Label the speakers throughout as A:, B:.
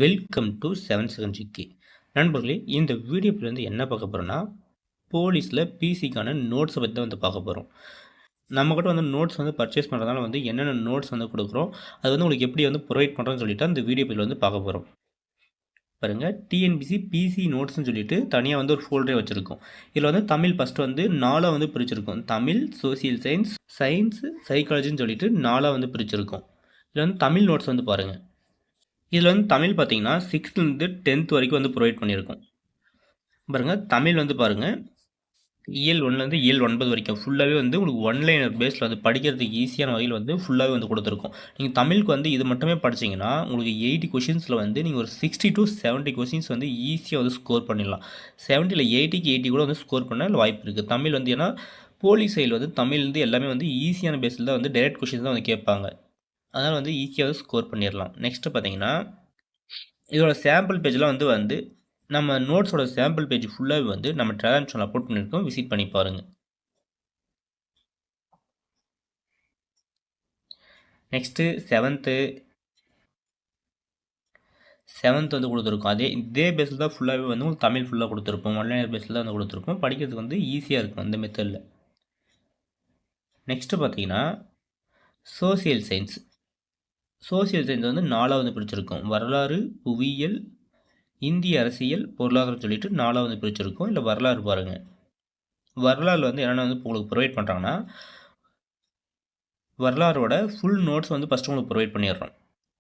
A: Welcome to 7 second GK. நண்பர்களே, இந்த வீடியோவில் வந்து என்ன பார்க்க போகிறோன்னா, போலீஸில் பிசிக்கான நோட்ஸை பற்றி தான் வந்து பார்க்க போகிறோம். நம்மக்கிட்ட வந்து நோட்ஸ் வந்து பர்ச்சேஸ் பண்ணுறதுனால வந்து என்னென்ன நோட்ஸ் வந்து கொடுக்குறோம், அது வந்து உங்களுக்கு எப்படி வந்து ப்ரொவைட் பண்ணுறோன்னு சொல்லிட்டு இந்த வீடியோ பதில் வந்து பார்க்க போகிறோம். பாருங்கள், டிஎன்பிசி பிசி நோட்ஸ்னு சொல்லிட்டு தனியாக வந்து ஒரு ஃபோல்டரே வச்சுருக்கோம். இதில் வந்து தமிழ் ஃபஸ்ட்டு வந்து 4 வந்து பிரிச்சிருக்கோம். தமிழ், சோசியல் சயின்ஸ், சயின்ஸு, சைக்காலஜின்னு சொல்லிட்டு 4 வந்து பிரிச்சிருக்கோம். இதில் வந்து தமிழ் நோட்ஸ் வந்து பாருங்கள். இதில் வந்து தமிழ் பார்த்தீங்கன்னா 6th to 10th வரைக்கும் வந்து ப்ரொவைட் பண்ணியிருக்கோம். பாருங்கள், தமிழ் வந்து பாருங்கள், இயல் 1லேருந்து இயல் 9 வரைக்கும் ஃபுல்லாகவே வந்து உங்களுக்கு ஒன்லைனர் பேஸில் வந்து படிக்கிறதுக்கு ஈஸியான வகையில் வந்து ஃபுல்லாகவே வந்து கொடுத்துருக்கோம். நீங்கள் தமிழுக்கு வந்து இது மட்டுமே படிச்சிங்கன்னா உங்களுக்கு 80 கொஷின்ஸில் வந்து நீங்கள் ஒரு 60 to 70 கொஷின்ஸ் வந்து ஈஸியாக வந்து ஸ்கோர் பண்ணிடலாம். 70ல் 80க்கு 80 கூட வந்து ஸ்கோர் பண்ண வாய்ப்பு இருக்குது. தமிழ் வந்து ஏன்னா போலீஸ் சைடில் வந்து தமிழ் வந்து எல்லாமே வந்து ஈஸியான பேஸில் தான் வந்து டைரக்ட் கொஷின்ஸ் தான் வந்து கேட்பாங்க. அதனால் வந்து ஈஸியாக ஸ்கோர் பண்ணிடலாம். நெக்ஸ்ட்டு பார்த்தீங்கன்னா, இதோட சாம்பிள் பேஜ்லாம் வந்து நம்ம நோட்ஸோட சாம்பிள் பேஜ் ஃபுல்லாகவே வந்து நம்ம டெலகிராம் சேனல் அப்லோட் பண்ணியிருக்கோம். விசிட் பண்ணி பாருங்கள். நெக்ஸ்ட்டு செவன்த்து வந்து கொடுத்துருக்கோம். இதே பேஸில் தான் ஃபுல்லாகவே வந்து உங்களுக்கு தமிழ் ஃபுல்லாக கொடுத்துருப்போம். ஒன்லைனர் பேஸில் தான் வந்து கொடுத்துருப்போம். படிக்கிறதுக்கு வந்து ஈஸியாக இருக்கும் அந்த மெத்தடில். நெக்ஸ்ட்டு பார்த்தீங்கன்னா, சோசியல் சயின்ஸ் வந்து 4வது பிரிச்சிருக்கோம். வரலாறு, புவியியல், இந்திய அரசியல், பொருளாதாரம் சொல்லிட்டு 4வது பிரிச்சிருக்கோம். இல்லை வரலாறு பாருங்கள். வரலாறு வந்து என்னென்ன வந்து உங்களுக்கு ப்ரொவைட் பண்ணுறாங்கன்னா, வரலாறோட ஃபுல் நோட்ஸ் வந்து ஃபஸ்ட்டு உங்களுக்கு ப்ரொவைட் பண்ணிடுறோம்.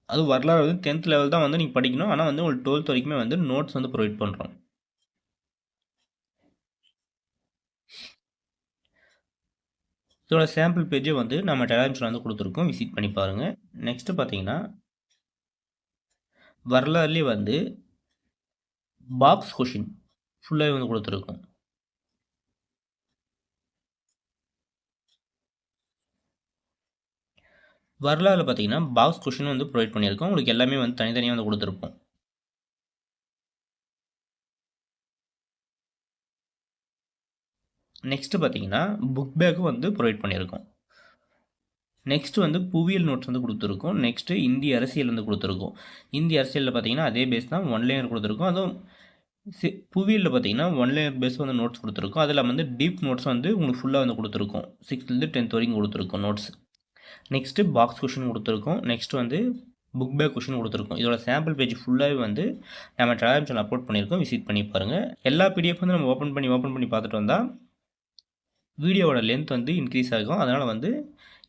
A: அது வரலாறு வந்து 10th லெவல் தான் வந்து நீங்கள் படிக்கணும். ஆனால் வந்து உங்களுக்கு 12th வரைக்குமே வந்து நோட்ஸ் வந்து ப்ரொவைட் பண்ணுறோம். இதோட சாம்பிள் பேஜே வந்து நம்ம டெலகிராம் சேனல் வந்து கொடுத்துருக்கோம். விசிட் பண்ணி பாருங்கள். நெக்ஸ்ட்டு பார்த்தீங்கன்னா, வரலாறுலேயே வந்து பாக்ஸ் கொஷின் ஃபுல்லாகவே வந்து கொடுத்துருக்கோம். வரலாறுல பார்த்தீங்கன்னா பாக்ஸ் கொஷின் வந்து ப்ரொவைட் பண்ணியிருக்கோம். உங்களுக்கு எல்லாமே வந்து தனித்தனியாக வந்து கொடுத்துருப்போம். நெக்ஸ்ட்டு பார்த்தீங்கன்னா, புக் பேக்கும் வந்து ப்ரொவைட் பண்ணியிருக்கோம். நெக்ஸ்ட்டு வந்து புவியியல் நோட்ஸ் வந்து கொடுத்துருக்கோம். நெக்ஸ்ட்டு இந்திய அரசியல் வந்து கொடுத்துருக்கோம். இந்திய அரசியலில் பார்த்தீங்கன்னா அதே பேஸ் தான் ஒன்லைனர் கொடுத்துருக்கோம். அதுவும் புவியியலில் பார்த்தீங்கன்னா ஒன்லைனர் பேஸ் வந்து நோட்ஸ் கொடுத்துருக்கோம். அதில் வந்து டீப் நோட்ஸ் வந்து உங்களுக்கு ஃபுல்லாக வந்து கொடுத்துருக்கோம். 6th to 10th வரைக்கும் கொடுத்துருக்கோம் நோட்ஸ். நெக்ஸ்ட்டு பாக்ஸ் கொஷின் கொடுத்துருக்கோம். நெக்ஸ்ட் வந்து புக் பேக் கொஷின் கொடுத்துருக்கோம். இதோட சாம்பிள் பேஜ் ஃபுல்லாகவே வந்து நம்ம டெலகிராம் சேனல் அப்லோட் பண்ணியிருக்கோம். விசிட் பண்ணி பாருங்கள். எல்லா பிடிஎஃப் வந்து நம்ம ஓப்பன் பண்ணி பார்த்துட்டு வந்தால் வீடியோவோட லென்த் வந்து இன்க்ரீஸ் ஆகும். அதனால் வந்து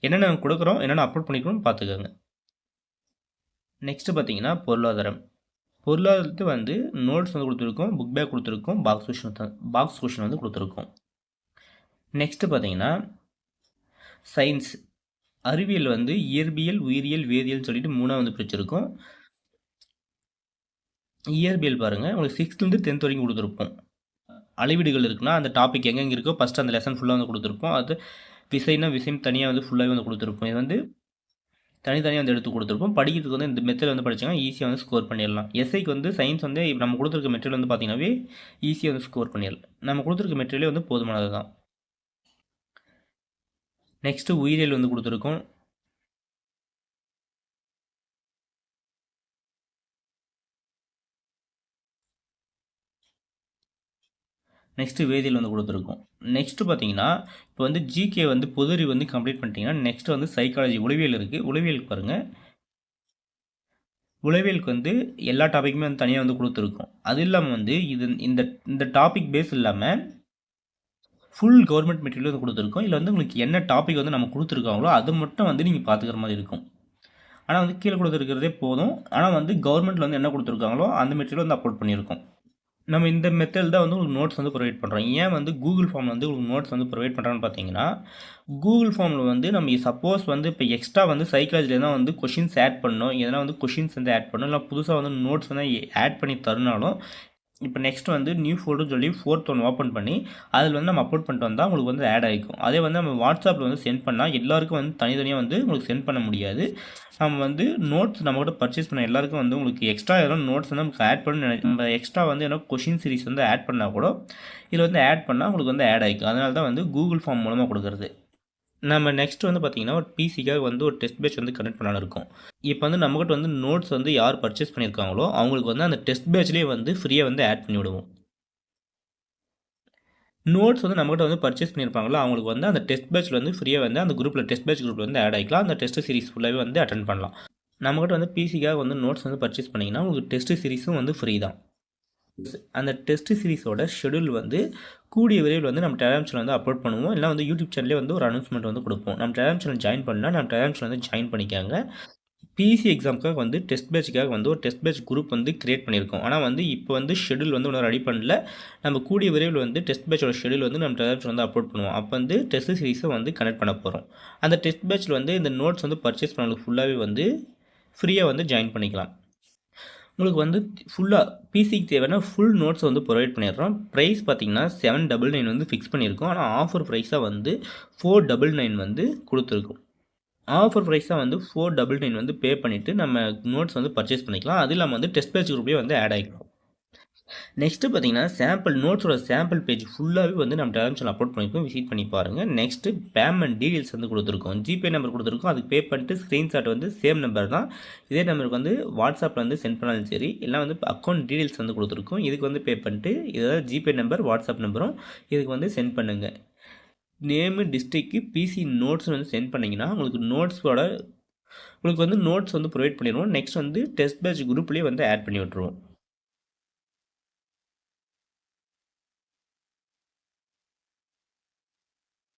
A: என்னென்ன கொடுக்குறோம், என்னென்ன அப்லோட் பண்ணிக்கிறோம் பார்த்துக்கோங்க. நெக்ஸ்ட்டு பார்த்தீங்கன்னா, பொருளாதாரத்துக்கு வந்து நோட்ஸ் வந்து கொடுத்துருக்கோம், புக் பேக் கொடுத்துருக்கோம், பாக்ஸ் கொஷின் வந்து கொடுத்துருக்கோம். நெக்ஸ்ட்டு பார்த்தீங்கன்னா, சயின்ஸ் அறிவியல் வந்து இயற்பியல், உயிரியல், வேதியியல் சொல்லிட்டு 3 வந்து பிரிச்சிருக்கோம். இயற்பியல் பாருங்கள், உங்களுக்கு 6th to 10th வரைக்கும் கொடுத்துருப்போம். அளவீடுகள் இருக்குன்னா அந்த டாபிக் எங்கெங்கே இருக்கோ ஃபஸ்ட்டு அந்த லெசன் ஃபுல்லாக வந்து கொடுத்துருப்போம். அது விஷயம் தனியாக வந்து ஃபுல்லாகவே வந்து கொடுத்துருப்போம். இது வந்து தனித்தனியாக வந்து எடுத்து கொடுத்துருப்போம். படிக்கிறதுக்கு வந்து இந்த மெத்தட் வந்து படிச்சிங்கன்னா ஈஸியாக வந்து ஸ்கோர் பண்ணிடலாம். எஸ்ஐக்கு வந்து சயின்ஸ் வந்து நம்ம கொடுத்துருக்க மெட்டீரியல் வந்து பார்த்தீங்கன்னாவே ஈஸியாக வந்து ஸ்கோர் பண்ணிடலாம். நம்ம கொடுத்துருக்க மெட்டீரியலே வந்து போதுமானது தான். நெக்ஸ்ட்டு உயிரியல் வந்து கொடுத்துருக்கோம். நெக்ஸ்ட்டு வேதியியல் வந்து கொடுத்துருக்கோம். நெக்ஸ்ட்டு பார்த்தீங்கன்னா, இப்போ வந்து ஜிகே வந்து பொதுறிவு வந்து கம்ப்ளீட் பண்ணிட்டீங்கன்னா நெக்ஸ்ட்டு வந்து சைக்காலஜி உளவியல் இருக்குது. உளவியலுக்கு பாருங்கள், உளவியலுக்கு வந்து எல்லா டாப்பிக்குமே வந்து தனியாக வந்து கொடுத்துருக்கோம். அது இல்லாமல் வந்து இந்த டாபிக் பேஸ் இல்லாமல் ஃபுல் கவர்மெண்ட் மெட்டீரியல் வந்து கொடுத்துருக்கோம். இதில் வந்து உங்களுக்கு என்ன டாபிக் வந்து நம்ம கொடுத்துருக்காங்களோ அது மட்டும் வந்து நீங்கள் பார்த்துக்கிற மாதிரி இருக்கும். ஆனால் வந்து கீழே கொடுத்துருக்கிறதே போதும். ஆனால் வந்து கவர்மெண்ட்டில் வந்து என்ன கொடுத்துருக்காங்களோ அந்த மெட்டீரியல் வந்து அப்லோட் பண்ணியிருக்கோம். நம்ம இந்த மெத்தட் தான் வந்து உங்களுக்கு நோட்ஸ் வந்து ப்ரொவைட் பண்ணுறோம். ஏன் வந்து கூகுள் ஃபார்மில் வந்து உங்களுக்கு நோட்ஸ் வந்து ப்ரொவைட் பண்ணுறான்னு பார்த்தீங்கன்னா, கூகுள் ஃபார்மில் வந்து நம்ம சப்போஸ் வந்து இப்போ எக்ஸ்ட்ரா வந்து சைக்காலஜியில் தான் வந்து கொஷின்ஸ் ஆட் பண்ணணும், எதனா வந்து கொஷின்ஸ் வந்து ஆட் பண்ணணும், இல்லை புதுசாக வந்து நோட்ஸ் வந்து ஆட் பண்ணி தருனாலும் இப்போ நெக்ஸ்ட் வந்து நியூ ஃபோல்டர்னு சொல்லி 4th ஒன் ஓப்பன் பண்ணி அதில் வந்து நம்ம அப்லோட் பண்ணிட்டு வந்தால் உங்களுக்கு வந்து ஆட் ஆகிக்கும். அதே வந்து நம்ம வாட்ஸ்அப்பில் வந்து சென்ட் பண்ணால் எல்லாருக்கும் வந்து தனித்தனியாக வந்து உங்களுக்கு சென்ட் பண்ண முடியாது. நம்ம வந்து நோட்ஸ் நம்மகிட்ட பர்ச்சேஸ் பண்ண எல்லாருக்கும் வந்து உங்களுக்கு எக்ஸ்ட்ரா எதனா நோட்ஸ் வந்து நமக்கு ஆட் பண்ணி நம்ம எக்ஸ்ட்ரா வந்து என்ன கொஷின் சீரிஸ் வந்து ஆட் பண்ணால் கூட இதில் வந்து ஆட் பண்ணால் உங்களுக்கு வந்து ஆட் ஆகிக்கும். அதனால தான் வந்து கூகுள் ஃபார்ம் மூலமாக கொடுக்குறது. நம்ம நெக்ஸ்ட் வந்து பார்த்தீங்கன்னா, ஒரு பிசிக்காக வந்து ஒரு டெஸ்ட் பேட்ச் வந்து கனெக்ட் பண்ணலான்னு இருக்கோம். இப்போ வந்து நம்மகிட்ட வந்து நோட்ஸ் வந்து யார் பர்ச்சேஸ் பண்ணியிருக்காங்களோ, அவங்களுக்கு வந்து அந்த டெஸ்ட் பேட்ச்லேயே வந்து ஃப்ரீயா வந்து ஆட் பண்ணி விடுவோம். நோட்ஸ் வந்து நம்மகிட்ட வந்து பர்ச்சேஸ் பண்ணியிருப்பாங்களோ, அவங்களுக்கு வந்து அந்த டெஸ்ட் பேட்ச்ல வந்து ஃப்ரீயா வந்து அந்த குரூப்ல டெஸ்ட் பேட்ச் குரூப்ல வந்து ஆட் ஆகிக்கலாம். அந்த டெஸ்ட் சீரிஸ் ஃபுல்லாவே வந்து அட்டெண்ட் பண்ணலாம். நம்மகிட்ட வந்து பிசிக்காக வந்து நோட்ஸ் வந்து பர்ச்சேஸ் பண்ணிங்கன்னா, உங்களுக்கு டெஸ்ட் சீரிஸும் வந்து ஃப்ரீ தான். அந்த டெஸ்ட் சீரிஸோட ஷெட்யூல் வந்து கூடிய விரைவில் வந்து நம்ம டெலிகிராம் சேனல் வந்து அப்லோட் பண்ணுவோம். இல்லைனா வந்து யூடியூப் சேனல்லே வந்து ஒரு அனௌன்ஸ்மெண்ட் வந்து கொடுப்போம். நம்ம டெலிகிராம் சேனல் ஜாயின் பண்ணா நம்ம டெலிகிராம் சேனல் வந்து ஜாயின் பண்ணிக்கோங்க. பிசி எக்ஸாமுக்காக வந்து டெஸ்ட் பேட்சுக்காக வந்து ஒரு டெஸ்ட் பேட்ச் குரூப் வந்து கிரியேட் பண்ணியிருக்கோம். ஆனால் வந்து இப்போ வந்து ஷெட்யூல் வந்து இன்னும் ரெடி பண்ணல. நம்ம கூடிய விரைவில் வந்து டெஸ்ட் பேட்சோட ஷெட்யூல் வந்து நம்ம டெலிகிராம் சேனல் வந்து அப்லோட் பண்ணுவோம். அப்போ வந்து டெஸ்ட் சீரிஸை வந்து கனெக்ட் பண்ண போகிறோம். அந்த டெஸ்ட் பேட்சில் வந்து இந்த நோட்ஸ் வந்து பர்ச்சேஸ் பண்ணவங்களுக்கு ஃபுல்லாகவே வந்து ஃப்ரீயாக வந்து ஜாயின் பண்ணிக்கலாம். உங்களுக்கு வந்து ஃபுல்லாக பிசிக்கு தேவையான ஃபுல் நோட்ஸ் வந்து ப்ரொவைட் பண்ணிடுறோம். ப்ரைஸ் பார்த்தீங்கன்னா 799 வந்து ஃபிக்ஸ் பண்ணியிருக்கோம். ஆனால் ஆஃபர் ப்ரைஸாக வந்து 499 வந்து கொடுத்துருக்கோம். ஆஃபர் ப்ரைஸாக வந்து 499 வந்து பே பண்ணிவிட்டு நம்ம நோட்ஸ் வந்து பர்ச்சேஸ் பண்ணிக்கலாம். அது இல்லாமல் வந்து டெஸ்ட் பேட்ச் குரூப்லேயே வந்து ஆட் ஆகிக்கலாம். நெக்ஸ்ட்டு பார்த்தீங்கன்னா, சாம்பிள் நோட்ஸோட சாம்பிள் பேஜ் ஃபுல்லாகவே வந்து நம்ம டெலிகிராம் சேனல் அப்லோட் பண்ணியிருக்கோம். விசிட் பண்ணி பாருங்கள். நெக்ஸ்ட்டு பேமெண்ட் டீடெயில்ஸ் வந்து கொடுத்துருக்கோம். ஜிபே நம்பர் கொடுத்துருக்கோம். அதுக்கு பே பண்ணிட்டு ஸ்க்ரீன்ஷாட் வந்து சேம் நம்பர் தான். இதே நம்பருக்கு வந்து வாட்ஸ்அப்பில் வந்து சென்ட் பண்ணாலும் சரி, இல்லை வந்து அக்கௌண்ட் டீடெயில்ஸ் வந்து கொடுத்துருக்கோம். இதுக்கு வந்து பே பண்ணிட்டு இதாவது ஜிபே நம்பர், வாட்ஸ்அப் நம்பரும் இதுக்கு வந்து சென்ட் பண்ணுங்கள். நேமு, டிஸ்ட்ரிக்ட்டு, பிசி நோட்ஸ் வந்து சென்ட் பண்ணிங்கன்னா உங்களுக்கு வந்து நோட்ஸ் வந்து ப்ரொவைட் பண்ணிடுவோம். நெக்ஸ்ட் வந்து டெஸ்ட் பேட்ச் குரூப்லேயே வந்து ஆட் பண்ணி விட்ருவோம்.